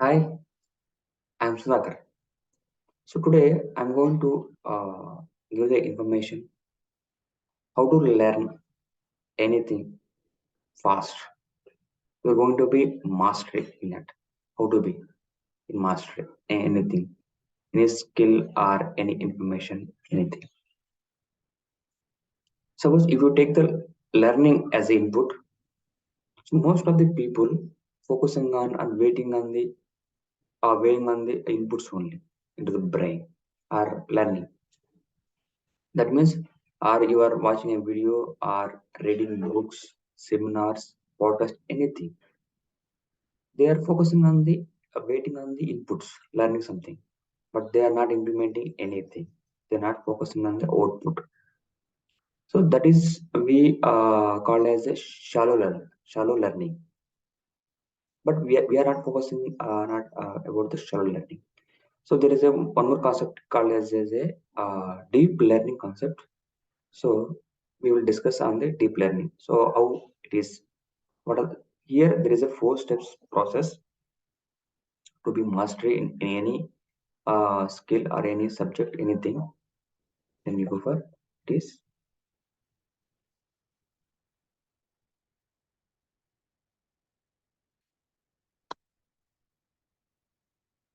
Hi, I'm Sudhakar. So today I'm going to give the information how to learn anything fast. We're going to be mastery in it. How to be in mastery anything, any skill or any information, anything. Suppose if you take the learning as input, so most of the people focusing on and waiting on the weighing on the inputs only into the brain or learning. That means, or you are watching a video or reading books, seminars, podcast, anything. They are focusing on the waiting on the inputs, learning something, but they are not implementing anything. They are not focusing on the output. So that is we call as a shallow learning. But we are not focusing not about the shallow learning. So there is a one more concept called as a deep learning concept. So we will discuss on the deep learning. So how it is. What are here there is a four steps process to be mastery in any skill or any subject, anything. Then we go for this.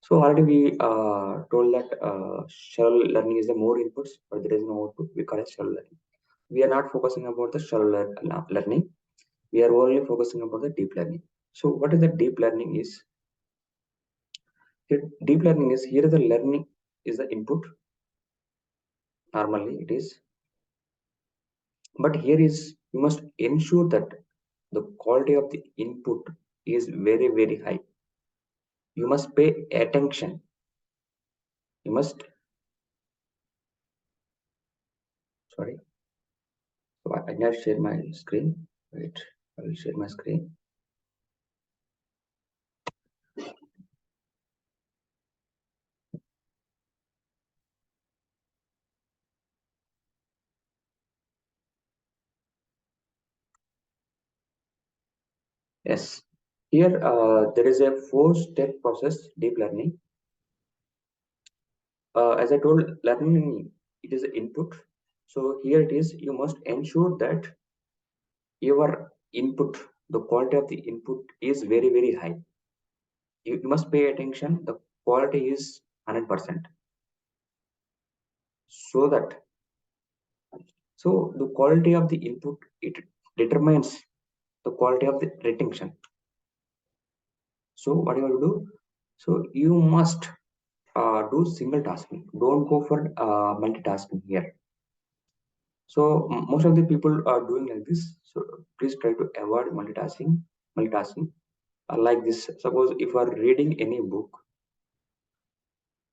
So already we told that shallow learning is the more inputs, but there is no output. We call it shallow learning. We are not focusing about the shallow learning. We are only focusing about the deep learning. So what is the deep learning is? Deep learning is here the learning is the input. Normally it is, but here is you must ensure that the quality of the input is very high. You must pay attention. You must, sorry, so I not share my screen. Wait, I will share my screen. Yes, here there is a four-step process, deep learning. As I told, learning it is input. So here it is. You must ensure that your input, the quality of the input is very high. You must pay attention. The quality is 100%. So that the quality of the input it determines the quality of the retention. So what you have to do? So you must do single tasking. Don't go for multitasking here. So most of the people are doing like this. So please try to avoid multitasking. Multitasking like this. Suppose if you are reading any book,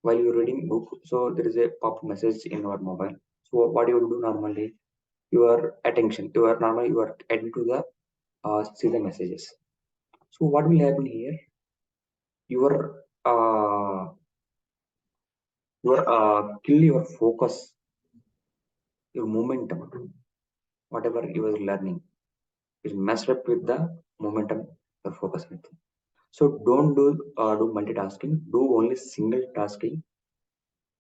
while you're reading book, so there is a pop message in your mobile. So what you will do normally? Your attention. You are adding to the see the messages. So what will happen here? Your kill your focus, your momentum, whatever you are learning is messed up with the momentum, your focus. So don't do multitasking. Do only single tasking.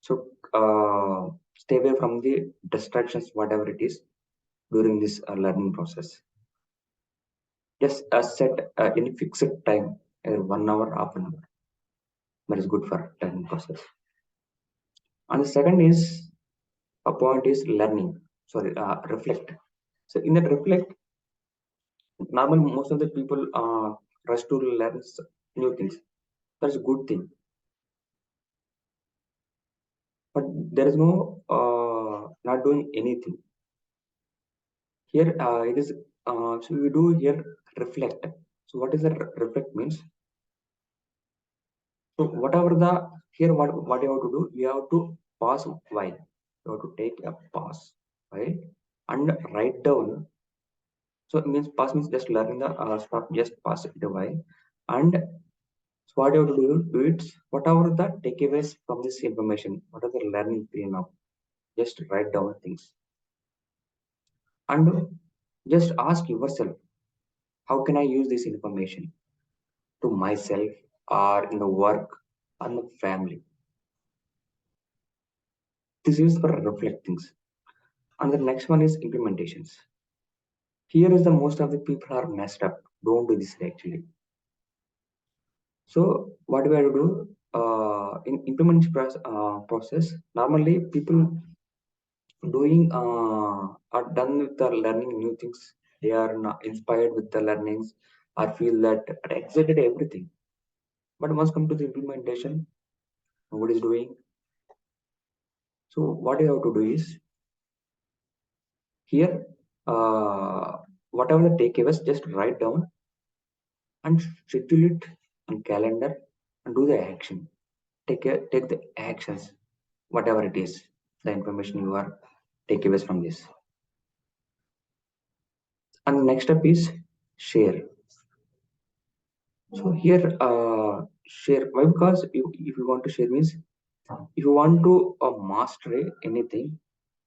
So stay away from the distractions, whatever it is during this learning process. Just set any fixed time, 1 hour, half an hour. That is good for learning process. And the second is a point is learning. Sorry, reflect. So in that reflect, normal most of the people rush to learn new things. That's a good thing, but there is no not doing anything here. It is so we do here reflect. So what is the reflect means? So whatever the here what you have to do, you have to pause while you have to take a pause while and write down. So it means pause means just learning the stop, just pause it a while and so what you have to do it whatever the takeaways from this information, what are the learning period now, just write down things and just ask yourself, how can I use this information to myself or in the work, and the family. This is for reflectings. And the next one is implementations. Here is the most of the people are messed up. Don't do this actually. So what do we have to do? In implementation process, normally people doing are done with the learning new things. They are not inspired with the learnings or feel that excited everything. But once come to the implementation, nobody is doing. So what you have to do is here, whatever the takeaways, just write down and schedule it on calendar and do the action. Take the actions, whatever it is, the information you are takeaways from this. And the next step is share. So here, share why? Because if you want to share means if you want to master anything,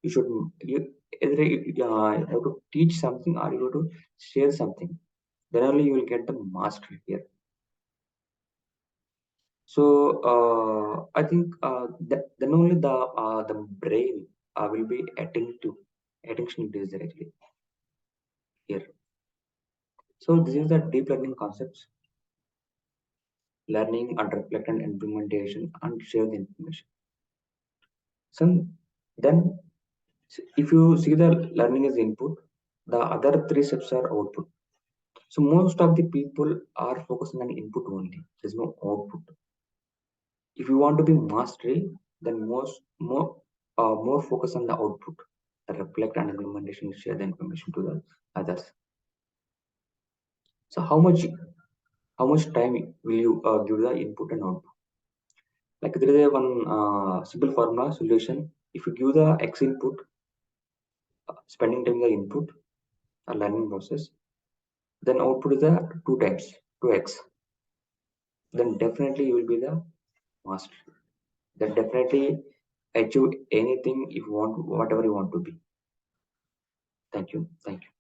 you should you either you have to teach something or you have to share something. Then only you will get the mastery here. So I think that then only the brain will be attention is there actually here. So this is the deep learning concepts, learning and reflect and implementation and share the information. So then if you see the learning as input, the other three steps are output. So most of the people are focusing on input only. There's no output. If you want to be mastery, then more focus on the output, the reflect and implementation, share the information to the others. So how much time will you give the input and output? Like there is a one simple formula solution. If you give the X input, spending time the input, a learning process, then output is the two times, 2x. Then definitely you will be the master. Then definitely achieve anything if you want, whatever you want to be. Thank you. Thank you.